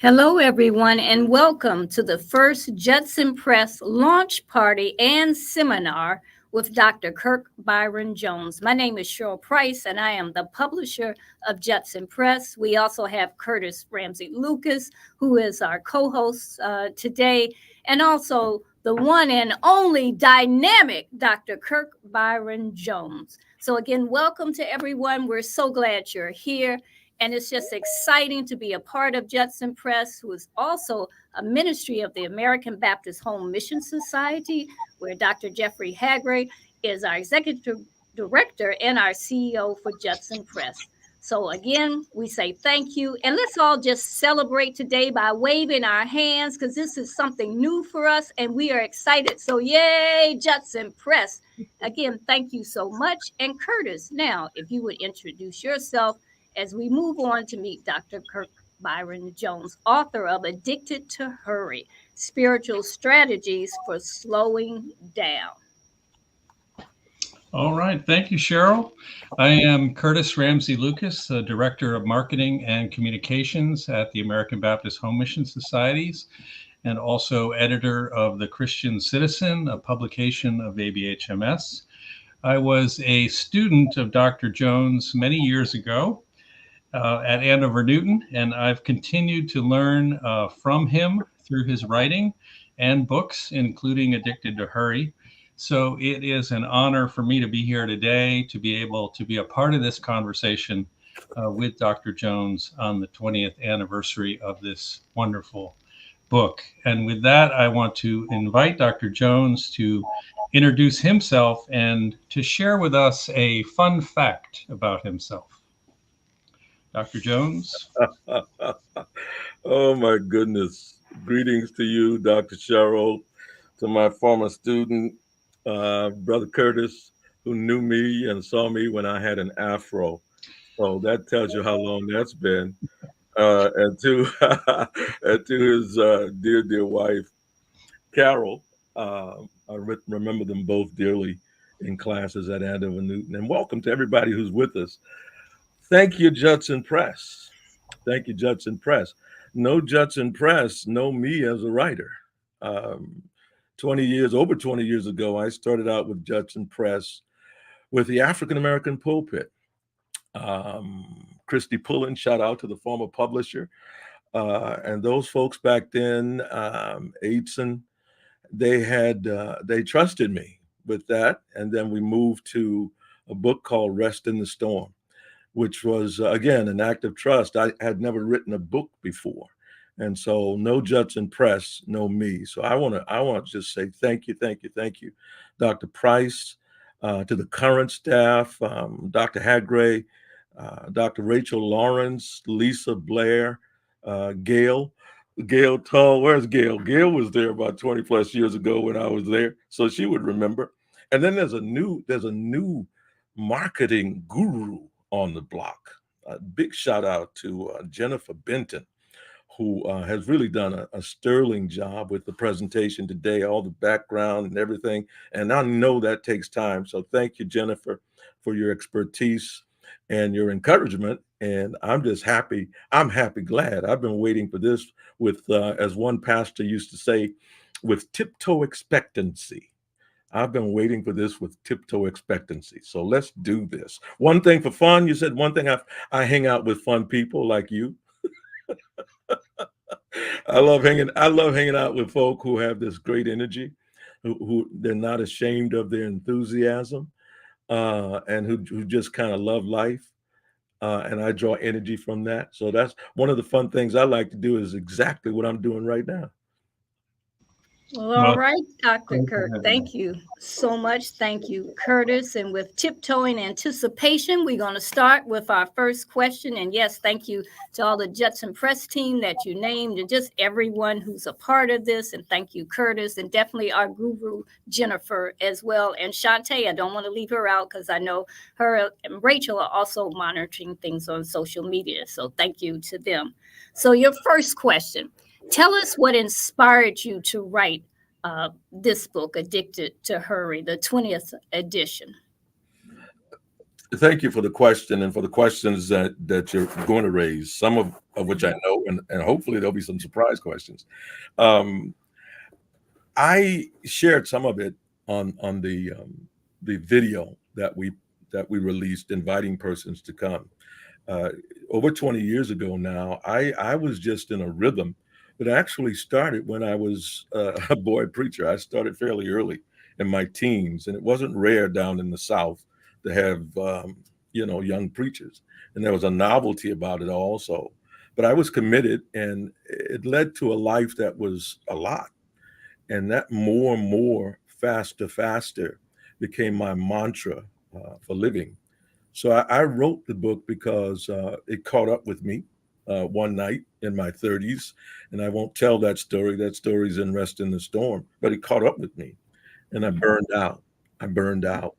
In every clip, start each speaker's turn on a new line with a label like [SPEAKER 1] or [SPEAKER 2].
[SPEAKER 1] Hello, everyone, and welcome to the first Judson Press launch party and seminar with Dr. Kirk Byron Jones. My name is Cheryl Price, and I am the publisher of Judson Press. We also have Curtis Ramsey Lucas, who is our co host today, and also the one and only dynamic Dr. Kirk Byron Jones. So, again, welcome to everyone. We're so glad you're here. And it's just exciting to be a part of Judson Press, who is also a ministry of the American Baptist Home Mission Society, where Dr. Jeffrey Hagray is our executive director and our CEO for Judson Press. So again, we say thank you. And let's all just celebrate today by waving our hands, because this is something new for us and we are excited. So yay, Judson Press. Again, thank you so much. And Curtis, now, if you would introduce yourself as we move on to meet Dr. Kirk Byron Jones, author of Addicted to Hurry, Spiritual Strategies for Slowing Down.
[SPEAKER 2] All right. Thank you, Cheryl. I am Curtis Ramsey Lucas, the Director of Marketing and Communications at the American Baptist Home Mission Societies, and also editor of The Christian Citizen, a publication of ABHMS. I was a student of Dr. Jones many years ago at Andover Newton, and I've continued to learn from him through his writing and books, including Addicted to Hurry. So it is an honor for me to be here today, to be able to be a part of this conversation with Dr. Jones on the 20th anniversary of this wonderful book. And with that, I want to invite Dr. Jones to introduce himself and to share with us a fun fact about himself. Dr. Jones.
[SPEAKER 3] Oh, my goodness. Greetings to you, Dr. Cheryl, to my former student, Brother Curtis, who knew me and saw me when I had an afro. So that tells you how long that's been. And to and to his dear wife, Carol. I remember them both dearly in classes at Andover Newton. And welcome to everybody who's with us. Thank you, Judson Press. Thank you, Judson Press. No Judson Press, know me as a writer. Over 20 years ago, I started out with Judson Press with the African American pulpit. Christy Pullen, shout out to the former publisher. And those folks back then, Aidson, they trusted me with that. And then we moved to a book called Rest in the Storm, which was, again, an act of trust. I had never written a book before. And so no Judson Press, no me. So I want to just say thank you, Dr. Price, to the current staff, Dr. Hagray, Dr. Rachel Lawrence, Lisa Blair, Gail Tull. Where's Gail? Gail was there about 20 plus years ago when I was there, so she would remember. And then there's a new marketing guru on the block. A big shout out to Jennifer Benton, who has really done a sterling job with the presentation today, all the background and everything. And I know that takes time. So thank you, Jennifer, for your expertise and your encouragement. And I'm just happy. I'm glad. I've been waiting for this with, as one pastor used to say, with tiptoe expectancy. I've been waiting for this with tiptoe expectancy. So let's do this. One thing for fun. You said one thing. I hang out with fun people like you. I love hanging out with folk who have this great energy, who they're not ashamed of their enthusiasm, and who just kind of love life. And I draw energy from that. So that's one of the fun things I like to do, is exactly what I'm doing right now.
[SPEAKER 1] Well, all right, Dr. Kirk, thank you so much. Thank you, Curtis. And with tiptoeing anticipation, we're going to start with our first question. And yes, thank you to all the Judson Press team that you named, and just everyone who's a part of this. And thank you, Curtis, and definitely our guru, Jennifer, as well. And Shantae, I don't want to leave her out, because I know her and Rachel are also monitoring things on social media. So thank you to them. So your first question. Tell us what inspired you to write this book, Addicted to Hurry, the 20th edition.
[SPEAKER 3] Thank you for the question and for the questions that you're going to raise, some of which I know, and hopefully there'll be some surprise questions. Um, I shared some of it on the video that we released, inviting persons to come. Uh, Over 20 years ago now, I was just in a rhythm that actually started when I was a boy preacher. I started fairly early in my teens, and it wasn't rare down in the South to have young preachers, and there was a novelty about it also. But I was committed, and it led to a life that was a lot, and that more and more, faster, faster became my mantra for living. So I wrote the book because it caught up with me one night in my 30s. And I won't tell that story. That story's in Rest in the Storm. But it caught up with me, and I burned out. I burned out.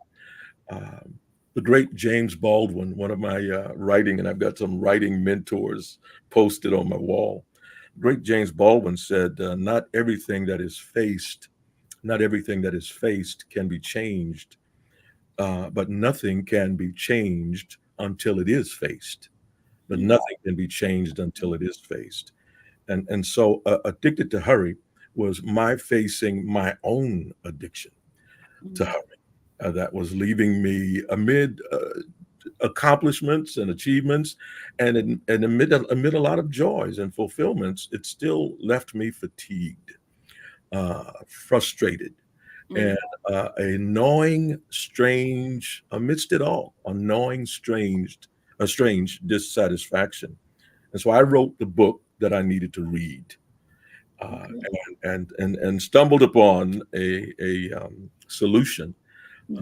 [SPEAKER 3] Um, the great James Baldwin, one of my writing, and I've got some writing mentors posted on my wall. Great James Baldwin said, not everything that is faced can be changed, but nothing can be changed until it is faced. But nothing can be changed until it is faced. And so, addicted to hurry was my facing my own addiction to hurry that was leaving me amid accomplishments and achievements, and amid a lot of joys and fulfillments. It still left me fatigued, frustrated, and a gnawing, strange, amidst it all, a strange dissatisfaction. And so I wrote the book that I needed to read, uh, and stumbled upon a solution.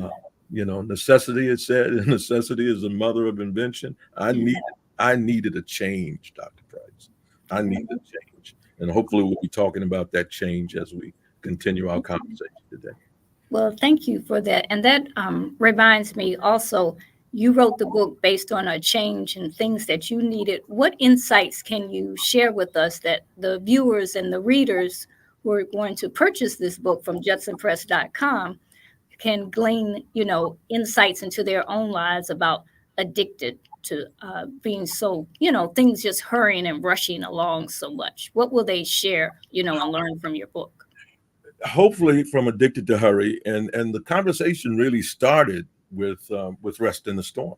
[SPEAKER 3] Uh, necessity, it said, necessity is the mother of invention. I needed a change, Dr. Price. I needed a change, and hopefully we'll be talking about that change as we continue our conversation today.
[SPEAKER 1] Well, thank you for that. And that reminds me also, you wrote the book based on a change and things that you needed. What insights can you share with us that the viewers and the readers who are going to purchase this book from judsonpress.com can glean, insights into their own lives about addicted to being so, things just hurrying and rushing along so much? What will they share, and learn from your book?
[SPEAKER 3] Hopefully from addicted to hurry, and the conversation really started with Rest in the Storm.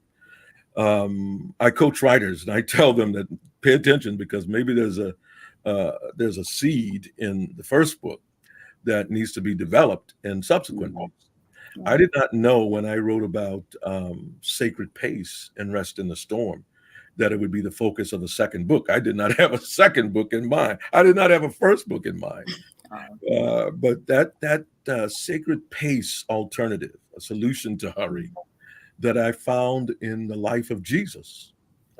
[SPEAKER 3] I coach writers, and I tell them that pay attention, because maybe there's a seed in the first book that needs to be developed in subsequent books. I did not know when I wrote about sacred pace and Rest in the Storm that it would be the focus of a second book. I did not have a second book in mind. I did not have a first book in mind. But that sacred pace alternative, a solution to hurry, that I found in the life of Jesus.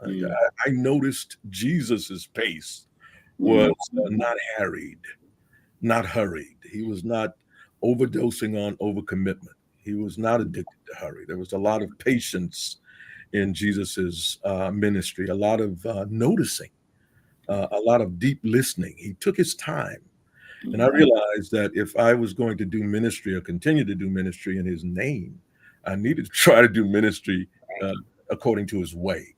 [SPEAKER 3] I noticed Jesus's pace was not harried, not hurried. He was not overdosing on overcommitment. He was not addicted to hurry. There was a lot of patience in Jesus's ministry, a lot of noticing, a lot of deep listening. He took his time. And I realized that if I was going to do ministry or continue to do ministry in his name, I needed to try to do ministry according to his way.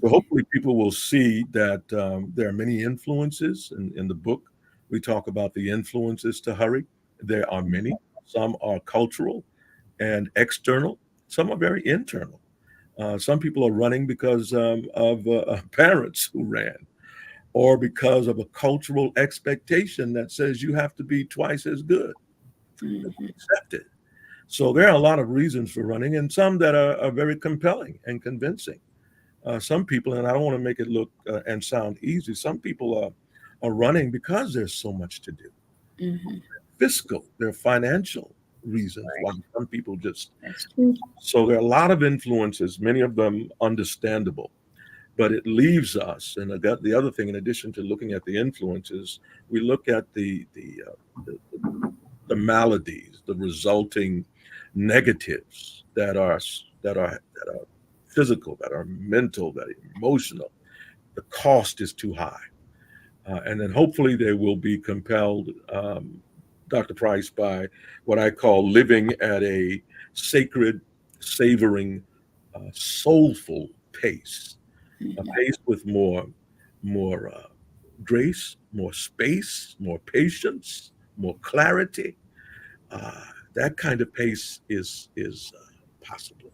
[SPEAKER 3] So hopefully people will see that there are many influences in the book. We talk about the influences to hurry. There are many. Some are cultural and external. Some are very internal. Some people are running because of parents who ran, or because of a cultural expectation that says you have to be twice as good to be accepted. So there are a lot of reasons for running, and some that are very compelling and convincing. Some people, and I don't want to make it look and sound easy, some people are running because there's so much to do. Fiscal, there are financial reasons why some people just. So there are a lot of influences, many of them understandable. But it leaves us, and I got the other thing. In addition to looking at the influences, we look at the maladies, the resulting negatives that are physical, that are mental, that are emotional. The cost is too high, and then hopefully they will be compelled, Dr. Price, by what I call living at a sacred, savoring soulful pace, a
[SPEAKER 1] Mhm.
[SPEAKER 3] pace with more grace, more space, more patience, more clarity. Uh, that kind of pace is possible.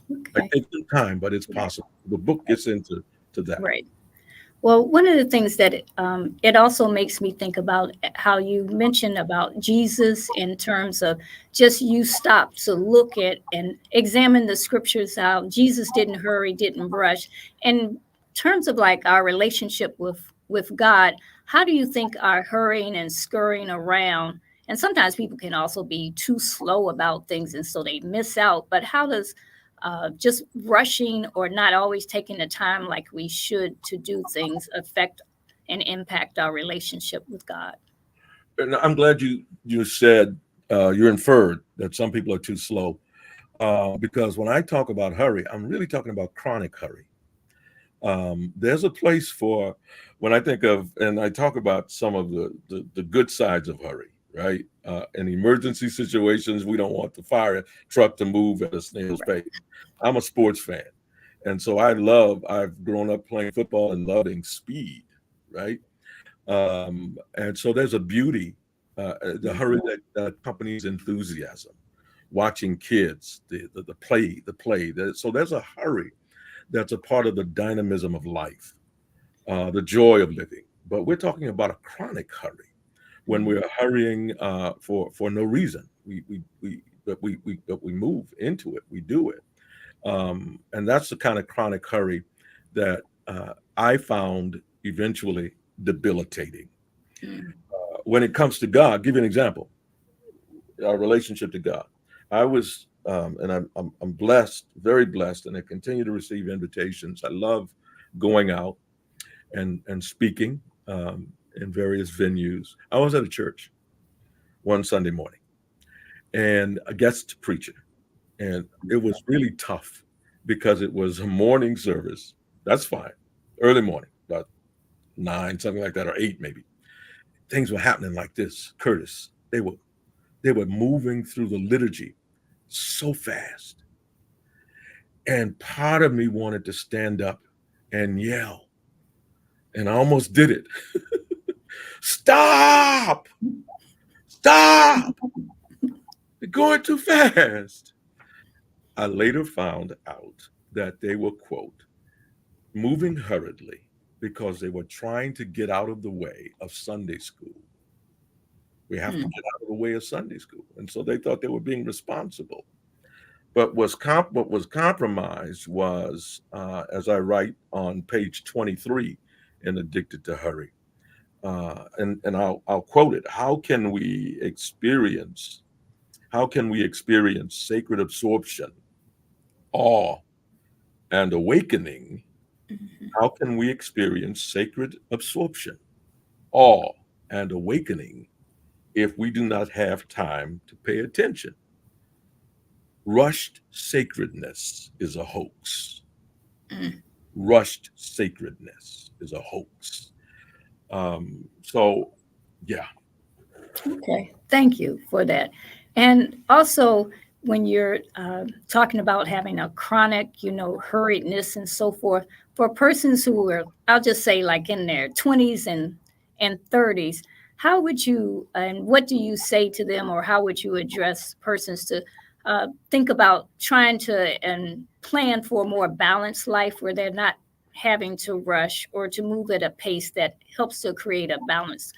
[SPEAKER 3] It
[SPEAKER 1] Okay.
[SPEAKER 3] takes some time, but it's possible. The book gets into to that.
[SPEAKER 1] Right. Well, one of the things that it also makes me think about how you mentioned about Jesus in terms of just you stop to look at and examine the scriptures out. Jesus didn't hurry, didn't rush. In terms of like our relationship with God, how do you think our hurrying and scurrying around, and sometimes people can also be too slow about things and so they miss out, but how does just rushing or not always taking the time like we should to do things affect and impact our relationship with God?
[SPEAKER 3] And I'm glad you said you inferred that some people are too slow, because when I talk about hurry, I'm really talking about chronic hurry. There's a place for when I think of and I talk about some of the good sides of hurry, right? In emergency situations, we don't want the fire truck to move at a snail's
[SPEAKER 1] Right.
[SPEAKER 3] pace. I'm a sports fan, and so I've grown up playing football and loving speed, right? And so there's a beauty, the hurry that accompanies enthusiasm, watching kids, the play, so there's a hurry that's a part of the dynamism of life, the joy of living. But we're talking about a chronic hurry when
[SPEAKER 1] Mhm.
[SPEAKER 3] we're hurrying for no reason. But we move into it. We do it, and that's the kind of chronic hurry that I found eventually debilitating.
[SPEAKER 1] Mm.
[SPEAKER 3] When it comes to God, I'll give you an example. Our relationship to God. I was, and I'm blessed, very blessed, and I continue to receive invitations. I love going out and speaking in various venues. I was at a church one Sunday morning and a guest preacher, and it was really tough because it was a morning service. That's fine, early morning, about 9, something like that, or 8 maybe. Things were happening like this, Curtis. They were moving through the liturgy so fast. And part of me wanted to stand up and yell. And I almost did it. Stop! Stop! You're going too fast. I later found out that they were, quote, moving hurriedly because they were trying to get out of the way of Sunday school. We have to
[SPEAKER 1] Mm.
[SPEAKER 3] get out of the way of Sunday school. And so they thought they were being responsible. But what was compromised was, as I write on page 23 in Addicted to Hurry, and I'll quote it. How can we experience sacred absorption, awe, and awakening?
[SPEAKER 1] Mhm.
[SPEAKER 3] How can we experience sacred absorption, awe, and awakening if we do not have time to pay attention? Rushed sacredness is a hoax.
[SPEAKER 1] Mm.
[SPEAKER 3] Rushed sacredness is a hoax. So, yeah,
[SPEAKER 1] Okay, thank you for that. And also, when you're talking about having a chronic, hurriedness and so forth, for persons who are, I'll just say, like in their 20s and 30s, how would you and what do you say to them, or how would you address persons to think about trying to and plan for a more balanced life where they're not having to rush or to move at a pace that helps to create a balance,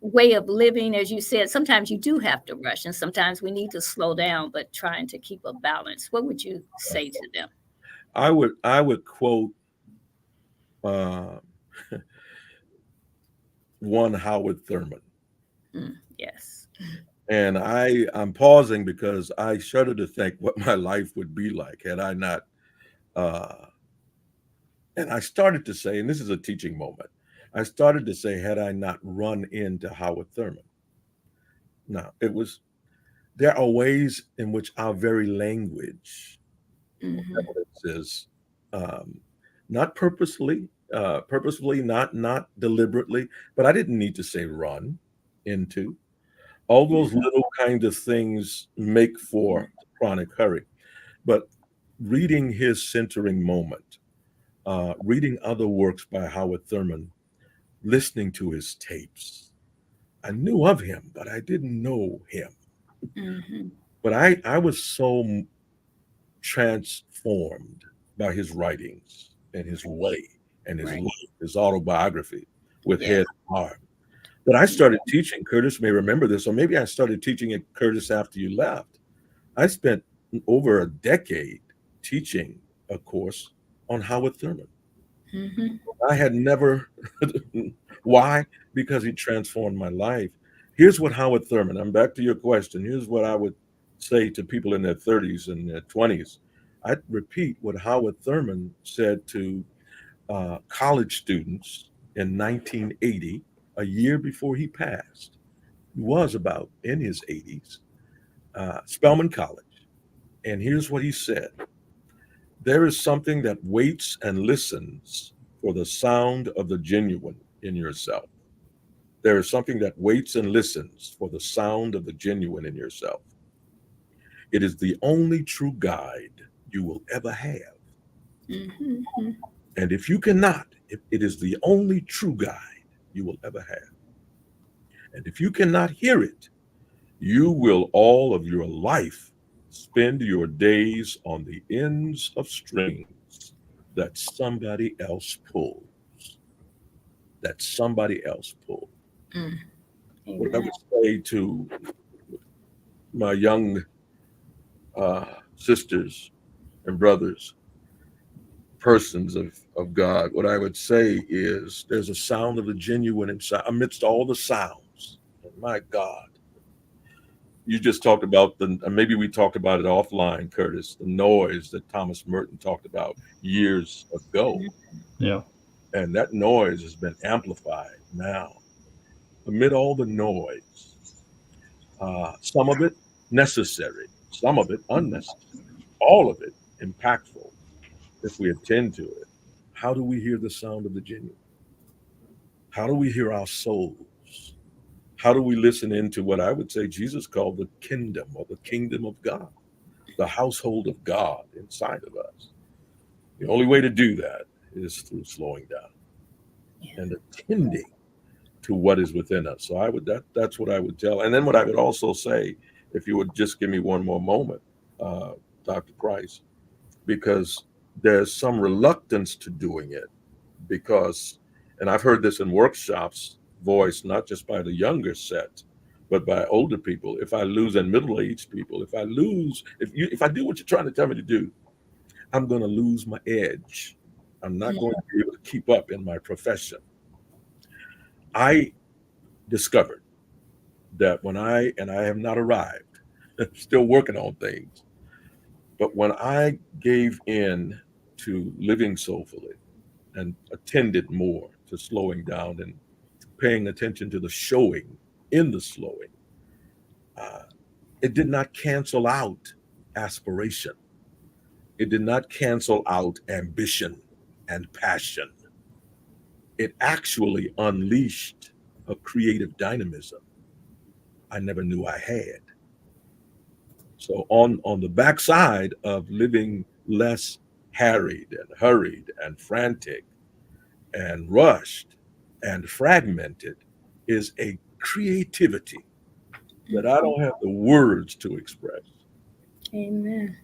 [SPEAKER 1] way of living. As you said, sometimes you do have to rush and sometimes we need to slow down, but trying to keep a balance. What would you say to them?
[SPEAKER 3] I would quote uh, one Howard Thurman,
[SPEAKER 1] Mm, yes.
[SPEAKER 3] and I'm pausing because I shudder to think what my life would be like had I not. Uh, and I started to say, and this is a teaching moment. I started to say, had I not run into Howard Thurman. Now, there are ways in which our very language
[SPEAKER 1] Hmm.
[SPEAKER 3] is um, not purposefully, not deliberately, but I didn't need to say run into. All those little kind of things make for chronic hurry. But reading his centering moment, reading other works by Howard Thurman, listening to his tapes. I knew of him, but I didn't know him.
[SPEAKER 1] Mm-hmm.
[SPEAKER 3] But I was so transformed by his writings and his way and his
[SPEAKER 1] Right.
[SPEAKER 3] life, his autobiography with
[SPEAKER 1] Yeah.
[SPEAKER 3] head and heart that I started teaching. Curtis may remember this, or maybe I started teaching at Curtis after you left. I spent over a decade teaching a course on Howard Thurman.
[SPEAKER 1] Mm-hmm.
[SPEAKER 3] I had never, why? Because he transformed my life. Here's what Howard Thurman, I'm back to your question. Here's what I would say to people in their 30s and their 20s. I'd repeat what Howard Thurman said to college students in 1980, a year before he passed. He was about in his 80s, Spelman College. And here's what he said: there is something that waits and listens for the sound of the genuine in yourself. There is something that waits and listens for the sound of the genuine in yourself. It is the only true guide you will ever have.
[SPEAKER 1] Mm-hmm.
[SPEAKER 3] And if you cannot, if it is the only true guide you will ever have. And if you cannot hear it, you will all of your life spend your days on the ends of strings that somebody else pulls. That somebody else pulls.
[SPEAKER 1] Mm.
[SPEAKER 3] What I
[SPEAKER 1] Amen.
[SPEAKER 3] would say to my young sisters and brothers, persons of God, what I would say is there's a sound of the genuine inside amidst all the sounds. And my God, you just talked about maybe we talked about it offline, Curtis, the noise that Thomas Merton talked about years ago.
[SPEAKER 2] Yeah.
[SPEAKER 3] And that noise has been amplified now. Amid all the noise, some of it necessary, some of it unnecessary, all of it impactful if we attend to it. How do we hear the sound of the genuine? How do we hear our souls? How do we listen into what I would say Jesus called the kingdom or the kingdom of God, the household of God inside of us? The only way to do that is through slowing down
[SPEAKER 1] Yeah.
[SPEAKER 3] and attending to what is within us. So that's what I would tell. And then what I would also say, if you would just give me one more moment, uh, Dr. Price, because there's some reluctance to doing it because, and I've heard this in workshops voiced not just by the younger set, but by older people. If I lose and middle-aged people, if I do what you're trying to tell me to do, I'm going to lose my edge. I'm not
[SPEAKER 1] Yeah.
[SPEAKER 3] going to be able to keep up in my profession. I discovered that and I have not arrived, still working on things, but when I gave in to living soulfully and attended more to slowing down and paying attention to the showing in the slowing, uh, it did not cancel out aspiration. It did not cancel out ambition and passion. It actually unleashed a creative dynamism I never knew I had. So on the backside of living less harried and hurried and frantic and rushed and fragmented is a creativity that I don't have the words to express.
[SPEAKER 1] Amen.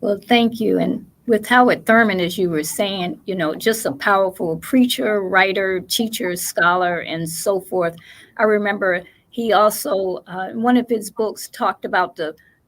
[SPEAKER 1] Well, thank you. And with Howard Thurman, as you were saying, just a powerful preacher, writer, teacher, scholar, and so forth. I remember he also, in one of his books, talked about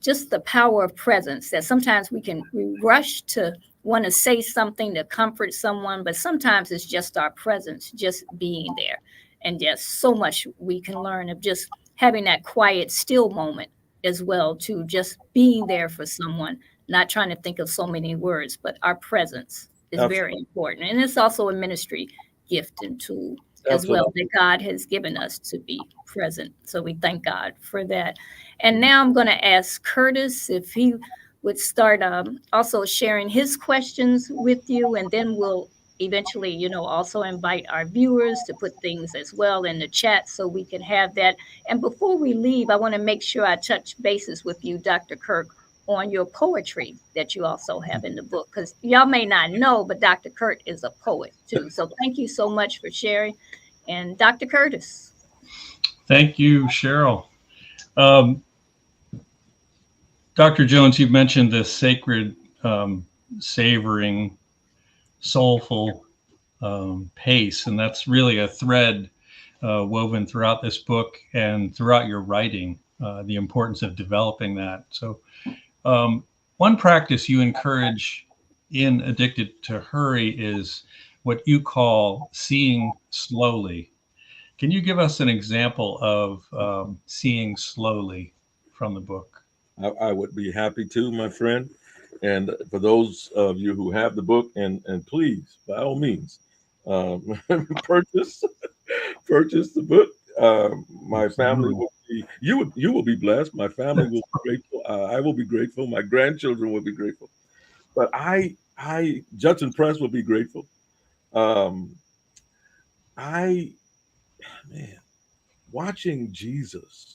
[SPEAKER 1] just the power of presence. That sometimes we rush to want to say something to comfort someone, but sometimes it's just our presence, just being there, and just so much we can learn of just having that quiet, still moment as well, to just being there for someone, not trying to think of so many words, but our presence is very
[SPEAKER 3] Absolutely.
[SPEAKER 1] important. And it's also a ministry gift and tool as well
[SPEAKER 3] Absolutely.
[SPEAKER 1] that God has given us to be present. So we thank God for that. And now I'm going to ask Curtis if he would start also sharing his questions with you, and then we'll eventually, also invite our viewers to put things as well in the chat so we can have that. And before we leave, I want to make sure I touch bases with you, Dr. Kirk, on your poetry that you also have in the book, because y'all may not know, but Dr. Kurt is a poet too. So thank you so much for sharing. And Dr. Curtis.
[SPEAKER 2] Thank you, Cheryl. Um, Dr. Jones, you mentioned this sacred, savoring, soulful pace, and that's really a thread woven throughout this book and throughout your writing, the importance of developing that. So one practice you encourage in Addicted to Hurry is what you call seeing slowly. Can you give us an example of seeing slowly from the book?
[SPEAKER 3] I would be happy to, my friend. And for those of you who have the book, and please, by all means, purchase purchase the book. My family will be you will be blessed. My family will be grateful. I will be grateful. My grandchildren will be grateful. But I Judson Press will be grateful. Um, I man, watching Jesus.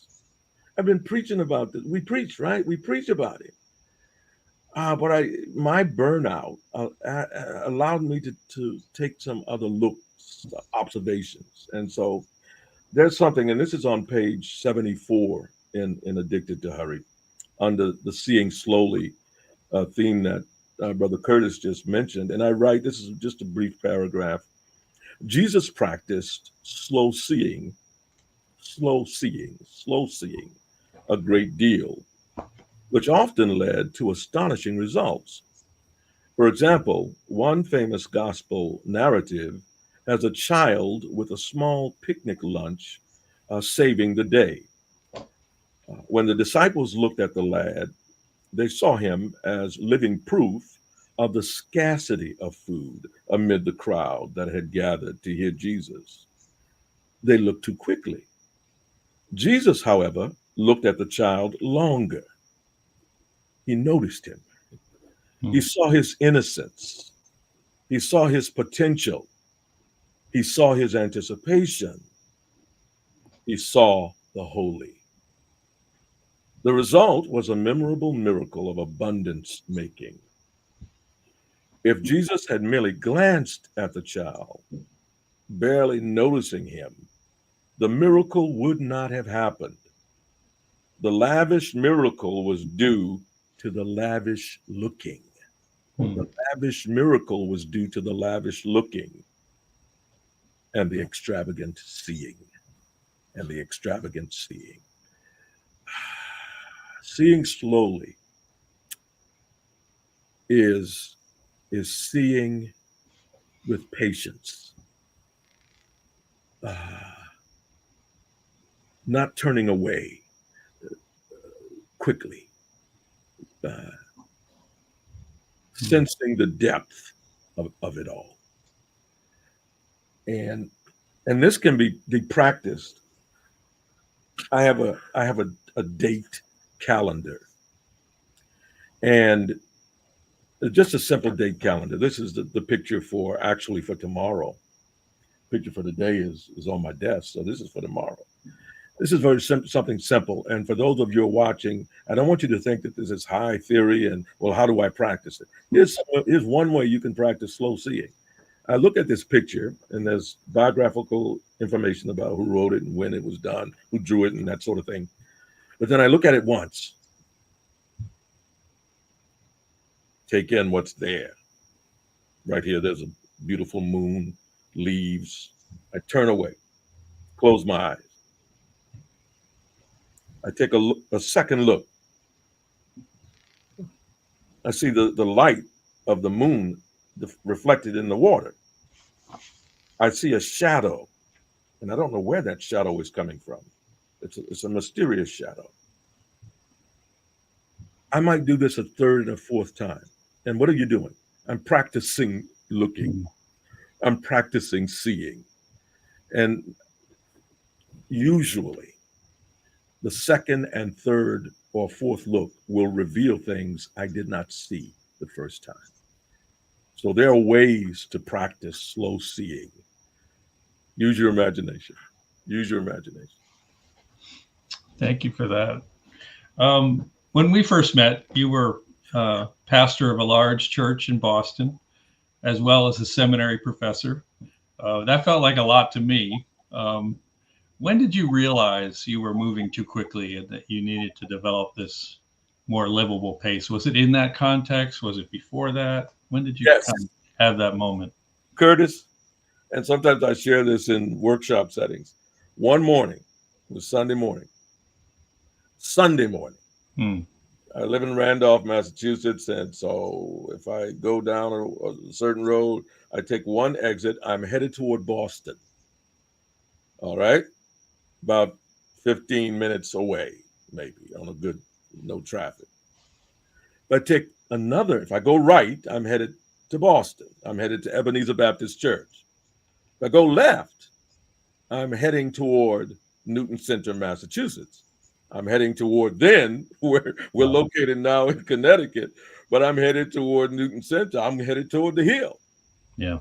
[SPEAKER 3] I've been preaching about this. We preach, right? We preach about it. But my burnout allowed me to take some other looks, observations, and so there's something, and this is on page 74 in Addicted to Hurry, under the Seeing Slowly theme that Brother Curtis just mentioned. And I write, this is just a brief paragraph. Jesus practiced slow seeing a great deal, which often led to astonishing results. For example, one famous gospel narrative has a child with a small picnic lunch saving the day. When the disciples looked at the lad, they saw him as living proof of the scarcity of food amid the crowd that had gathered to hear Jesus. They looked too quickly. Jesus, however, looked at the child longer. He noticed him. He saw his innocence. He saw his potential. He saw his anticipation. He saw the holy. The result was a memorable miracle of abundance making. If Jesus had merely glanced at the child, barely noticing him, the miracle would not have happened. The lavish miracle was due to the lavish looking. The lavish miracle was due to the lavish looking and the extravagant seeing. And the extravagant seeing. Seeing slowly is seeing with patience, not turning away quickly, sensing the depth of it all. And this can be practiced. I have a date calendar, and just a simple date calendar. This is the picture for tomorrow. Picture for the day is on my desk, so this is for tomorrow. This is very something simple. And for those of you who are watching, I don't want you to think that this is high theory and, well, how do I practice it? Here's one way you can practice slow seeing. I look at this picture, and there's biographical information about who wrote it and when it was done, who drew it, and that sort of thing. But then I look at it once, take in what's there. Right here, there's a beautiful moon, leaves. I turn away, close my eyes. I take a second look. I see the light of the moon reflected in the water. I see a shadow, and I don't know where that shadow is coming from. It's a mysterious shadow. I might do this a third and a fourth time. And what are you doing? I'm practicing looking. I'm practicing seeing. And usually, the second and third or fourth look will reveal things I did not see the first time. So there are ways to practice slow seeing. Use your imagination. Use your imagination.
[SPEAKER 2] Thank you for that. When we first met, you were pastor of a large church in Boston, as well as a seminary professor. That felt like a lot to me. When did you realize you were moving too quickly and that you needed to develop this more livable pace? Was it in that context? Was it before that? When did you
[SPEAKER 3] Yes,
[SPEAKER 2] kind of have that moment?
[SPEAKER 3] Curtis. And sometimes I share this in workshop settings. One morning, it was Sunday morning.
[SPEAKER 2] Hmm.
[SPEAKER 3] I live in Randolph, Massachusetts. And so if I go down a certain road, I take one exit. I'm headed toward Boston. All right. About 15 minutes away, maybe on a good, no traffic. But take another, if I go right, I'm headed to Boston. I'm headed to Ebenezer Baptist Church. If I go left, I'm heading toward Newton Center, Massachusetts. I'm heading toward then where we're located now in Connecticut, but I'm headed toward Newton Center. I'm headed toward the hill.
[SPEAKER 2] Yeah.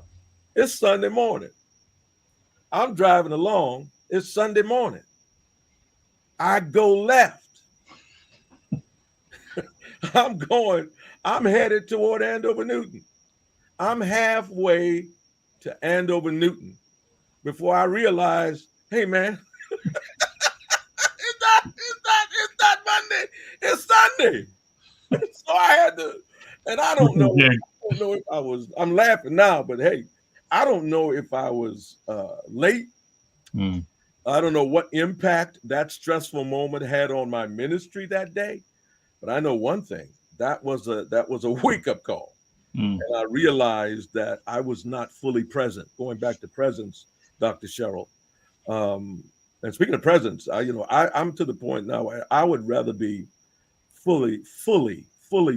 [SPEAKER 3] It's Sunday morning. I'm driving along. It's Sunday morning. I go left. I'm headed toward Andover, Newton. I'm halfway to Andover, Newton before I realize, hey man, it's not Monday, it's Sunday. So I had to, and I don't know if I was, I'm laughing now, but hey, I don't know if I was late.
[SPEAKER 2] Mm.
[SPEAKER 3] I don't know what impact that stressful moment had on my ministry that day, but I know one thing, that was a wake-up call.
[SPEAKER 2] Mm.
[SPEAKER 3] And I realized that I was not fully present. Going back to presence, Dr. Cheryl. And speaking of presence, I'm to the point now where I would rather be fully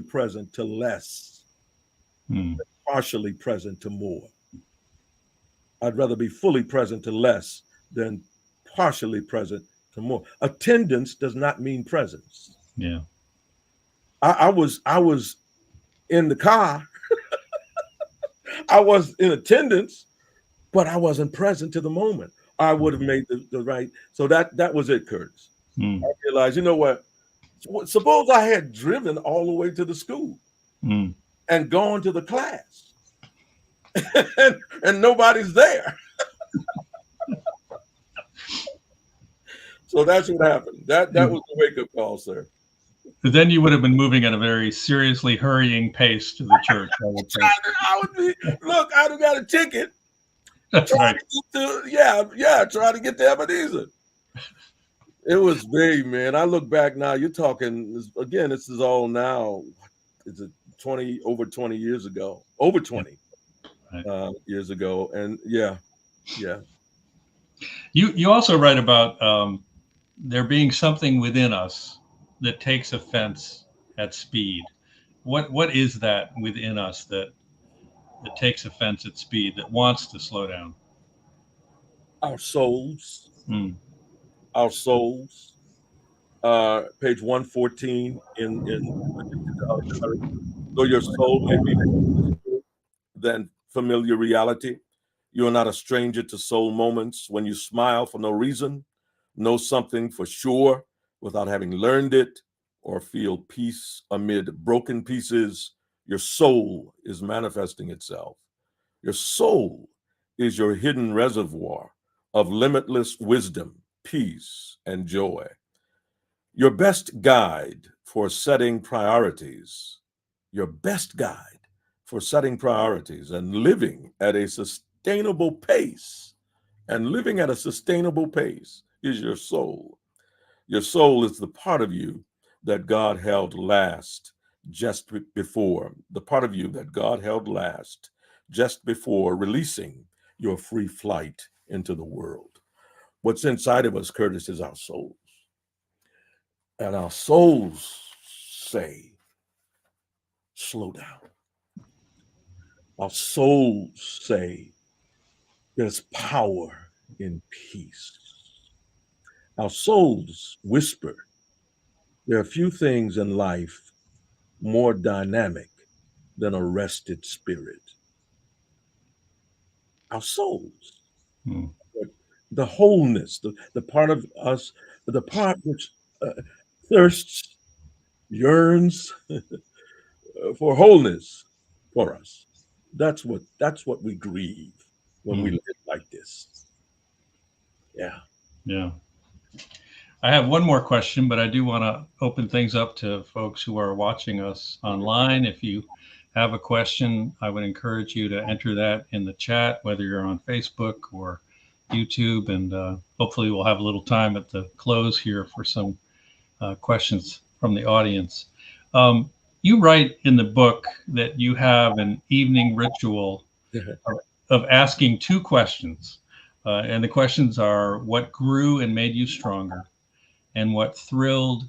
[SPEAKER 3] present to less,
[SPEAKER 2] Mm.
[SPEAKER 3] partially present to more. I'd rather be fully present to less than partially present to more. Attendance does not mean presence.
[SPEAKER 2] Yeah.
[SPEAKER 3] I was in the car. I was in attendance, but I wasn't present to the moment. I would have made the right. So that was it, Curtis.
[SPEAKER 2] Mm.
[SPEAKER 3] I realized, you know what? Suppose I had driven all the way to the school
[SPEAKER 2] Mm.
[SPEAKER 3] and gone to the class, and nobody's there. So that's what happened. That was the wake up call, sir.
[SPEAKER 2] But then you would have been moving at a very seriously hurrying pace to the church.
[SPEAKER 3] I would be. Look, I'd have got a ticket.
[SPEAKER 2] That's right.
[SPEAKER 3] Try to get to Ebenezer. It was big, man. I look back now. You're talking again. This is all now. Is it over 20 years ago? Over 20 years ago, and yeah.
[SPEAKER 2] You also write about there being something within us that takes offense at speed. What is that within us that takes offense at speed, that wants to slow down?
[SPEAKER 3] Our souls.
[SPEAKER 2] Mm.
[SPEAKER 3] Our souls. Page 114 in though your soul may be than familiar reality. You are not a stranger to soul moments when you smile for no reason, know something for sure without having learned it, or feel peace amid broken pieces. Your soul is manifesting itself. Your soul is your hidden reservoir of limitless wisdom, peace, and joy. Your best guide for setting priorities, your best guide for setting priorities and living at a sustainable pace. And living at a sustainable pace is your soul. Your soul is the part of you that God held last just before, the part of you that God held last just before releasing your free flight into the world. What's inside of us, Curtis, is our souls. And our souls say, slow down. Our souls say, there's power in peace. Our souls whisper, there are few things in life more dynamic than a rested spirit. Our souls,
[SPEAKER 2] Mm.
[SPEAKER 3] the wholeness, the part of us, the part which thirsts yearns for wholeness for us. That's what we grieve when we
[SPEAKER 2] Mm,
[SPEAKER 3] live like this. Yeah.
[SPEAKER 2] yeah. I have one more question, but I do want to open things up to folks who are watching us online. If you have a question, I would encourage you to enter that in the chat, whether you're on Facebook or YouTube. And hopefully, we'll have a little time at the close here for some questions from the audience. Um, you write in the book that you have an evening ritual of asking two questions. And the questions are, what grew and made you stronger? And what thrilled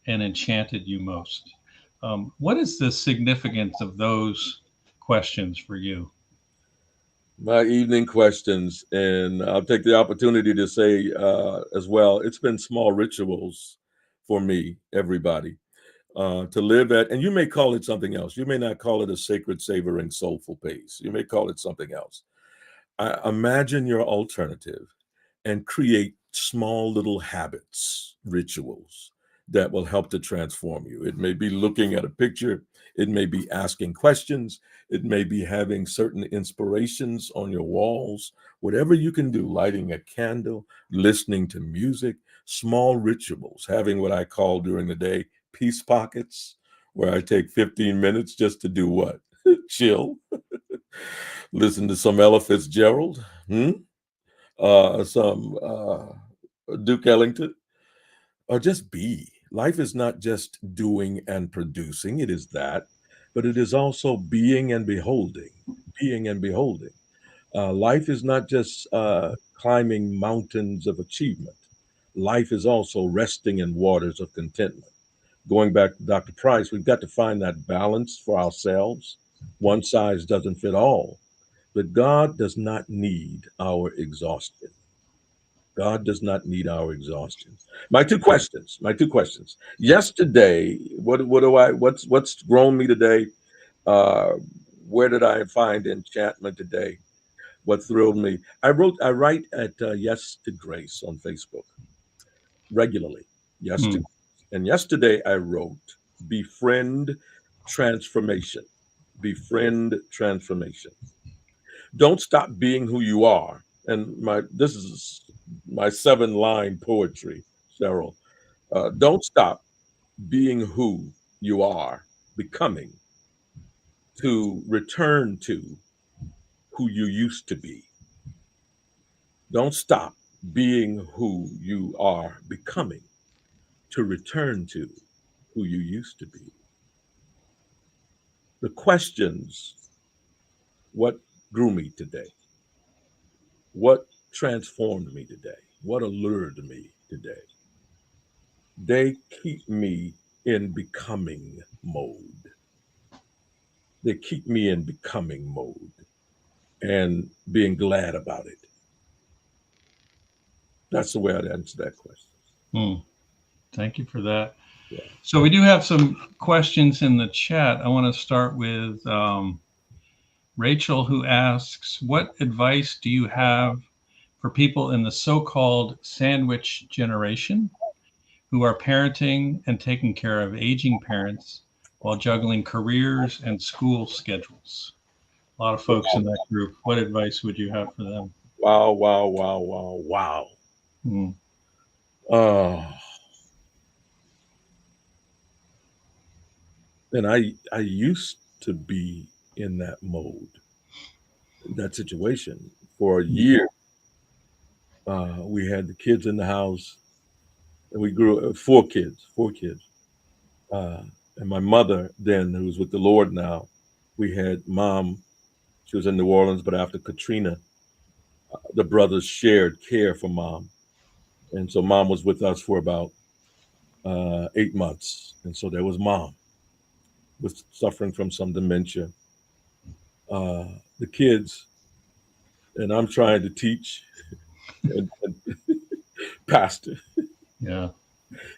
[SPEAKER 2] and enchanted you most? What is the significance of those questions for you?
[SPEAKER 3] My evening questions, and I'll take the opportunity to say as well, it's been small rituals for me, everybody, to live at, and you may call it something else. You may not call it a sacred, savoring, soulful pace. You may call it something else. Imagine your alternative and create small little habits, rituals that will help to transform you. It may be looking at a picture, it may be asking questions, it may be having certain inspirations on your walls, whatever you can do, lighting a candle, listening to music, small rituals, having what I call during the day peace pockets, where I take 15 minutes just to do what? Chill, listen to some Ella Fitzgerald, some Duke Ellington, or just be. Life is not just doing and producing, it is that, but it is also being and beholding. Being and beholding. Life is not just climbing mountains of achievement. Life is also resting in waters of contentment. Going back to Dr. Price, we've got to find that balance for ourselves. One size doesn't fit all, but God does not need our exhaustion. God does not need our exhaustion. My two questions. My two questions. Yesterday, what's grown me today? Uh, where did I find enchantment today? What thrilled me? I write at Yes to Grace on Facebook regularly. Yes to,
[SPEAKER 2] Hmm.
[SPEAKER 3] and yesterday I wrote befriend transformation. Befriend transformation. Don't stop being who you are. And this is my 7-line poetry, Cheryl. Don't stop being who you are, becoming, to return to who you used to be. Don't stop being who you are, becoming, to return to who you used to be. The questions: what grew me today? What transformed me today? What allured me today? They keep me in becoming mode. They keep me in becoming mode and being glad about it. That's the way I'd answer that question.
[SPEAKER 2] Hmm. Thank you for that.
[SPEAKER 3] Yeah.
[SPEAKER 2] So we do have some questions in the chat. I want to start with Rachel, who asks, what advice do you have for people in the so-called sandwich generation who are parenting and taking care of aging parents while juggling careers and school schedules? A lot of folks in that group. What advice would you have for them?
[SPEAKER 3] Wow, wow, wow, wow, wow.
[SPEAKER 2] Hmm.
[SPEAKER 3] Oh, and I used to be in that mode, that situation for a year. We had the kids in the house, and we grew 4 kids. Uh, and my mother, then, who's with the Lord now, we had mom. She was in New Orleans, but after Katrina, the brothers shared care for mom, and so mom was with us for about 8 months, and so there was mom was suffering from some dementia. The kids, and I'm trying to teach and pastor,
[SPEAKER 2] Yeah.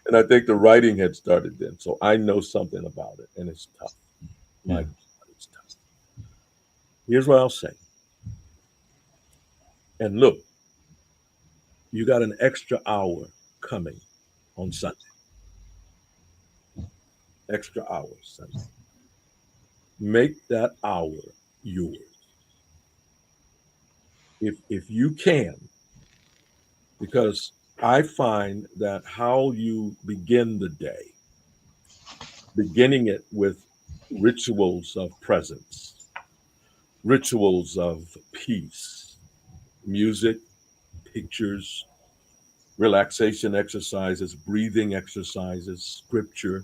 [SPEAKER 3] and I think the writing had started then, so I know something about it, and it's tough. My
[SPEAKER 2] Yeah.
[SPEAKER 3] God, it's tough. Here's what I'll say, and look, you got an extra hour coming on Sunday. extra hours. Make that hour yours. If you can, because I find that how you begin the day, beginning it with rituals of presence, rituals of peace, music, pictures, relaxation exercises, breathing exercises, scripture,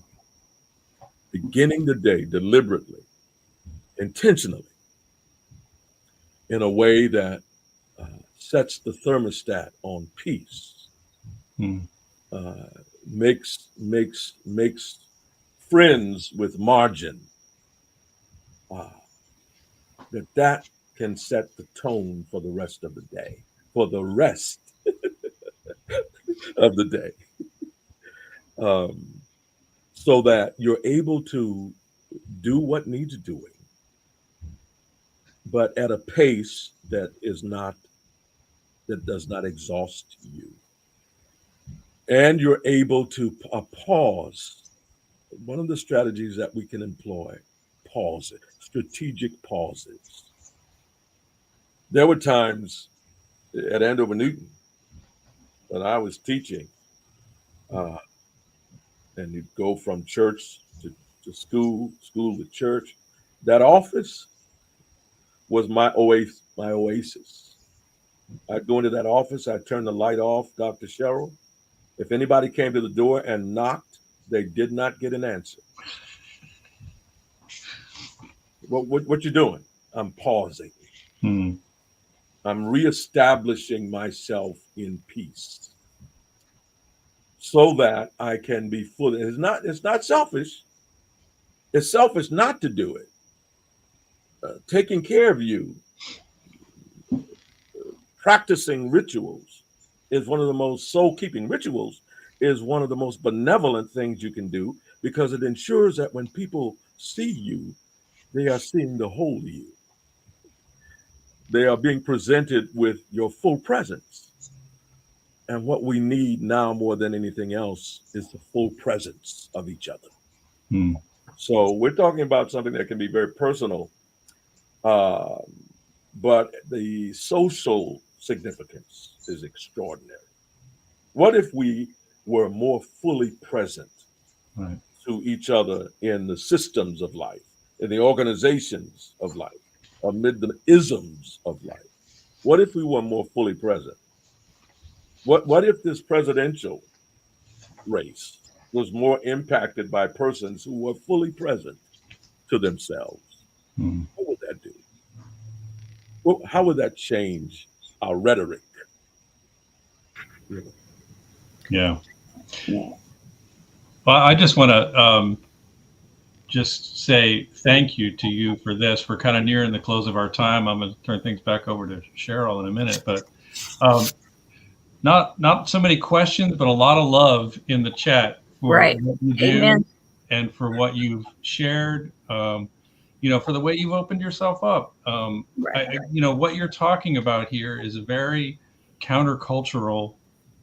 [SPEAKER 3] beginning the day deliberately, intentionally, in a way that sets the thermostat on peace,
[SPEAKER 2] Mm.
[SPEAKER 3] uh, makes friends with margin. Uh, that can set the tone for the rest of the day. For the rest of the day, um, so that you're able to do what needs doing, but at a pace that does not exhaust you, and you're able to pause. One of the strategies that we can employ, pause it, strategic pauses. There were times at Andover Newton when I was teaching, uh, and you'd go from church to school, school to church. That office was my oasis. My oasis. I'd go into that office. I'd turn the light off, Dr. Sherrill. If anybody came to the door and knocked, they did not get an answer. What you doing? I'm pausing.
[SPEAKER 2] Mm.
[SPEAKER 3] I'm reestablishing myself in peace so that I can be fully. It's not selfish. It's selfish not to do it. Taking care of you, practicing rituals is one of the most soul keeping rituals, is one of the most benevolent things you can do because it ensures that when people see you, they are seeing the whole you. They are being presented with your full presence. And what we need now more than anything else is the full presence of each other.
[SPEAKER 2] Mm.
[SPEAKER 3] So we're talking about something that can be very personal, uh, but the social significance is extraordinary. What if we were more fully present
[SPEAKER 2] Right.
[SPEAKER 3] to each other in the systems of life, in the organizations of life, amid the isms of life? What if we were more fully present? What if this presidential race was more impacted by persons who were fully present to themselves?
[SPEAKER 2] Mm.
[SPEAKER 3] What would that do? How would that change our rhetoric?
[SPEAKER 2] Yeah. Well, I just want to just say thank you to you for this. We're kind of nearing the close of our time. I'm going to turn things back over to Cheryl in a minute, but um, not so many questions, but a lot of love in the chat for
[SPEAKER 1] Right.
[SPEAKER 2] what you
[SPEAKER 1] Amen.
[SPEAKER 2] do and for what you've shared. For the way you've opened yourself up.
[SPEAKER 1] Right.
[SPEAKER 2] What you're talking about here is a very countercultural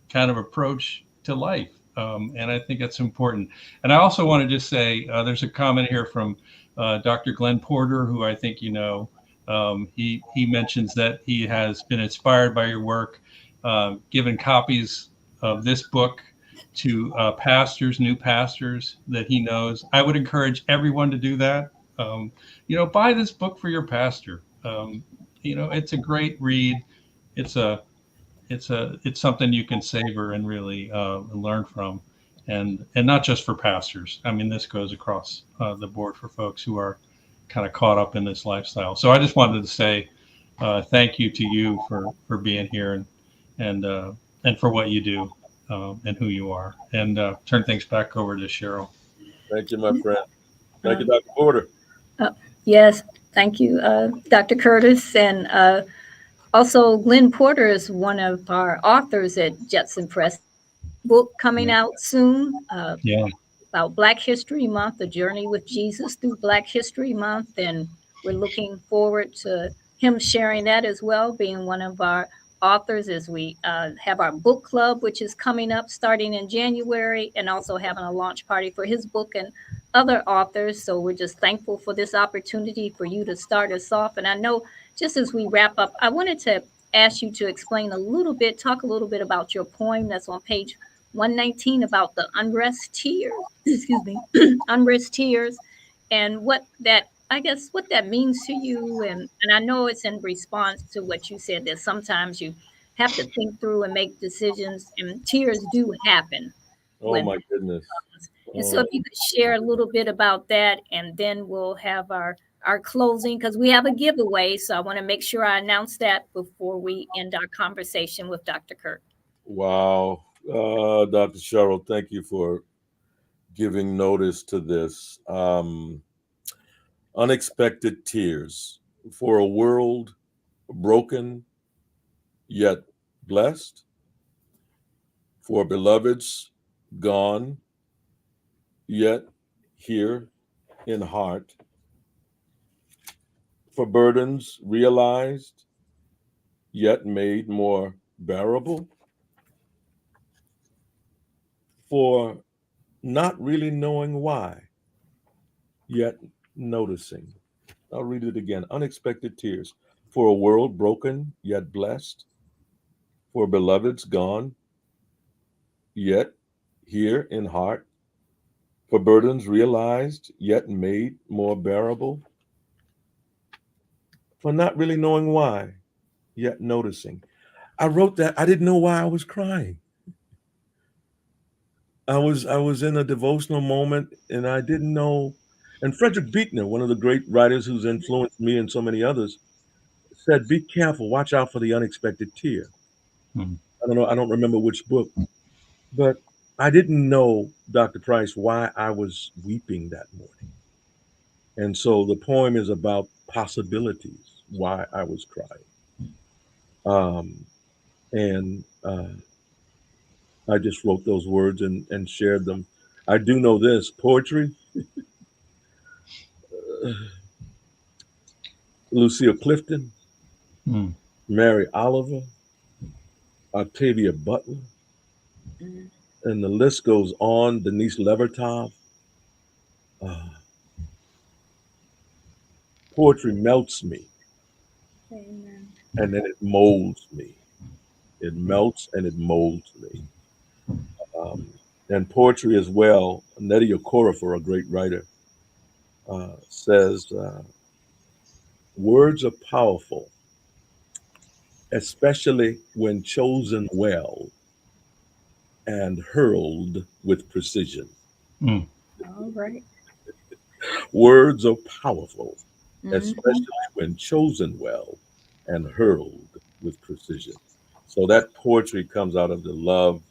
[SPEAKER 2] kind of approach to life. And I think that's important. And I also want to just say there's a comment here from Dr. Glenn Porter, who I think you know. He mentions that he has been inspired by your work, given copies of this book to new pastors that he knows. I would encourage everyone to do that. Buy this book for your pastor. It's a great read. It's a it's something you can savor and really learn from, and not just for pastors. I mean, this goes across the board for folks who are kind of caught up in this lifestyle. So I just wanted to say thank you to you for being here and for what you do and who you are, and turn things back over to Cheryl.
[SPEAKER 3] Thank you, my friend. Thank you, Dr. Porter.
[SPEAKER 1] Yes. Thank you, Dr. Curtis. And also, Glenn Porter is one of our authors at Jetson Press. Book coming out soon.
[SPEAKER 2] Yeah.
[SPEAKER 1] About Black History Month, a journey with Jesus through Black History Month. And we're looking forward to him sharing that as well, being one of our authors as we have our book club, which is coming up starting in January, and also having a launch party for his book and other authors. So we're just thankful for this opportunity for you to start us off. And I know just as we wrap up, I wanted to ask you to explain a little bit, talk a little bit about your poem that's on page 119 about the unrest tears, excuse me, unrest tears, and what that, I guess, what that means to you. And I know it's in response to what you said that sometimes you have to think through and make decisions, and tears do happen
[SPEAKER 3] Oh
[SPEAKER 1] when
[SPEAKER 3] my goodness.
[SPEAKER 1] and so
[SPEAKER 3] Oh,
[SPEAKER 1] if you could share a little bit about that, and then we'll have our closing because we have a giveaway. So I want to make sure I announce that before we end our conversation with Dr. Kirk.
[SPEAKER 3] wow. Dr. Cheryl, thank you for giving notice to this. Unexpected tears for a world broken yet blessed, for beloveds gone yet here in heart, for burdens realized yet made more bearable, for not really knowing why yet noticing. I'll read it again. Unexpected tears for a world broken yet blessed, for beloveds gone yet here in heart, for burdens realized yet made more bearable, for not really knowing why yet noticing. I wrote that. I didn't know why I was crying. I was in a devotional moment and I didn't know. And Frederick Buechner, one of the great writers who's influenced me and so many others, said, "Be careful, watch out for the unexpected tear."
[SPEAKER 2] Hmm.
[SPEAKER 3] I don't know, I don't remember which book, but I didn't know, Dr. Price, why I was weeping that morning. And so the poem is about possibilities, why I was crying. Um, and I just wrote those words and shared them. I do know this poetry, Lucille Clifton,
[SPEAKER 2] Hmm.
[SPEAKER 3] Mary Oliver, Octavia Butler,
[SPEAKER 1] Mhm.
[SPEAKER 3] and the list goes on, Denise Levertov. Uh, Poetry melts me
[SPEAKER 1] Amen.
[SPEAKER 3] and then it molds me. It melts and it molds me. Um, and poetry as well, Nnedi Okorafor, a great writer, says words are powerful, especially when chosen well and hurled with precision.
[SPEAKER 2] Hmm.
[SPEAKER 1] All right.
[SPEAKER 3] Words are powerful,
[SPEAKER 1] Mm-hmm.
[SPEAKER 3] especially when chosen well and hurled with precision. So that poetry comes out of the love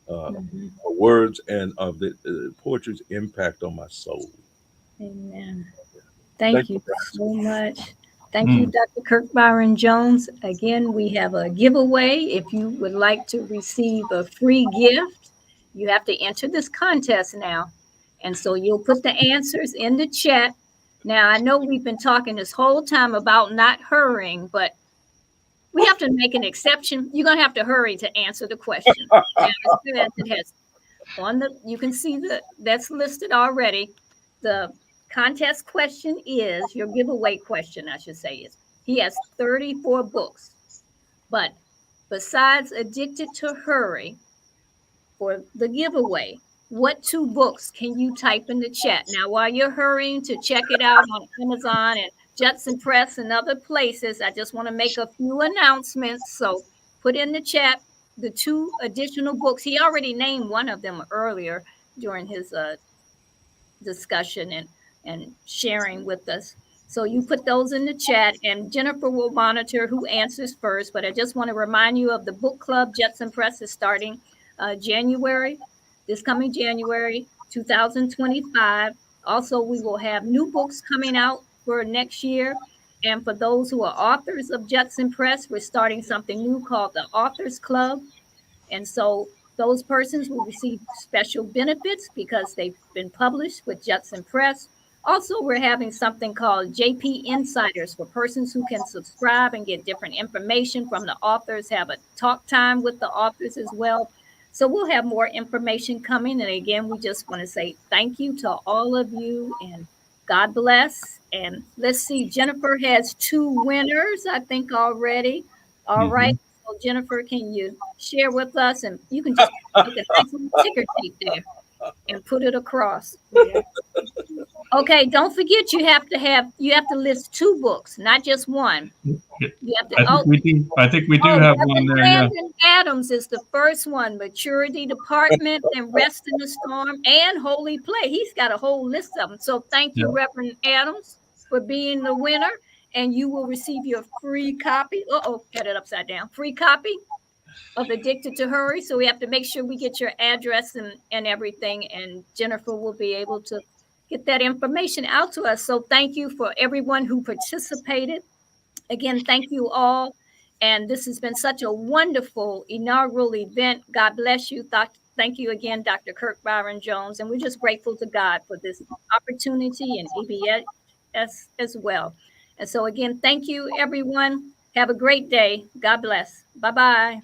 [SPEAKER 1] Mm-hmm.
[SPEAKER 3] of words and of the poetry's impact on my soul.
[SPEAKER 1] Amen.
[SPEAKER 3] Thank
[SPEAKER 1] Thank
[SPEAKER 3] you
[SPEAKER 1] you
[SPEAKER 3] for
[SPEAKER 1] so
[SPEAKER 3] asking.
[SPEAKER 1] much. Thank you,
[SPEAKER 2] Hmm.
[SPEAKER 1] Dr. Kirk Byron Jones. Again, we have a giveaway. If you would like to receive a free gift, you have to enter this contest now. And so you'll put the answers in the chat. Now, I know we've been talking this whole time about not hurrying, but we have to make an exception. You're going to have to hurry to answer the question. Now, as it has on the, you can see that that's listed already. The contest question is your giveaway question, I should say, is he has 34 books, but besides Addicted to Hurry, for the giveaway, what two books can you type in the chat? Now, while you're hurrying to check it out on Amazon and Judson Press and other places, I just want to make a few announcements. So put in the chat the two additional books. He already named one of them earlier during his discussion and sharing with us. So you put those in the chat, and Jennifer will monitor who answers first. But I just want to remind you of the book club. Judson Press is starting January, this coming January 2025. Also, we will have new books coming out for next year. And for those who are authors of Judson Press, we're starting something new called the Authors Club. And so those persons will receive special benefits because they've been published with Judson Press. Also, we're having something called JP Insiders for persons who can subscribe and get different information from the authors, have a talk time with the authors as well. So we'll have more information coming. And again, we just want to say thank you to all of you and God bless. And let's see, Jennifer has 2 winners, I think, already. All right.
[SPEAKER 2] Mhm.
[SPEAKER 1] So Jennifer, can you share with us? And you can just make a nice little ticker tape there and put it across.
[SPEAKER 4] Yeah.
[SPEAKER 1] Okay, don't forget you have to list 2 books, not just one. You have to.
[SPEAKER 2] I think we do. I think we do
[SPEAKER 1] Oh,
[SPEAKER 2] have one
[SPEAKER 1] Reverend
[SPEAKER 2] there. Yeah.
[SPEAKER 1] Brandon Adams is the first one. Maturity Department and Rest in the Storm and Holy Play. He's got a whole list of them. So thank you,
[SPEAKER 2] Yeah.
[SPEAKER 1] Reverend Adams, for being the winner. And you will receive your free copy. Got it upside down. Free copy of Addicted to Hurry. So we have to make sure we get your address and everything. And Jennifer will be able to get that information out to us. So thank you for everyone who participated. Again, thank you all. And this has been such a wonderful inaugural event. God bless you. Thank you again, Dr. Kirk Byron Jones. And we're just grateful to God for this opportunity and EBS as well. And so again, thank you, everyone. Have a great day. God bless. Bye-bye.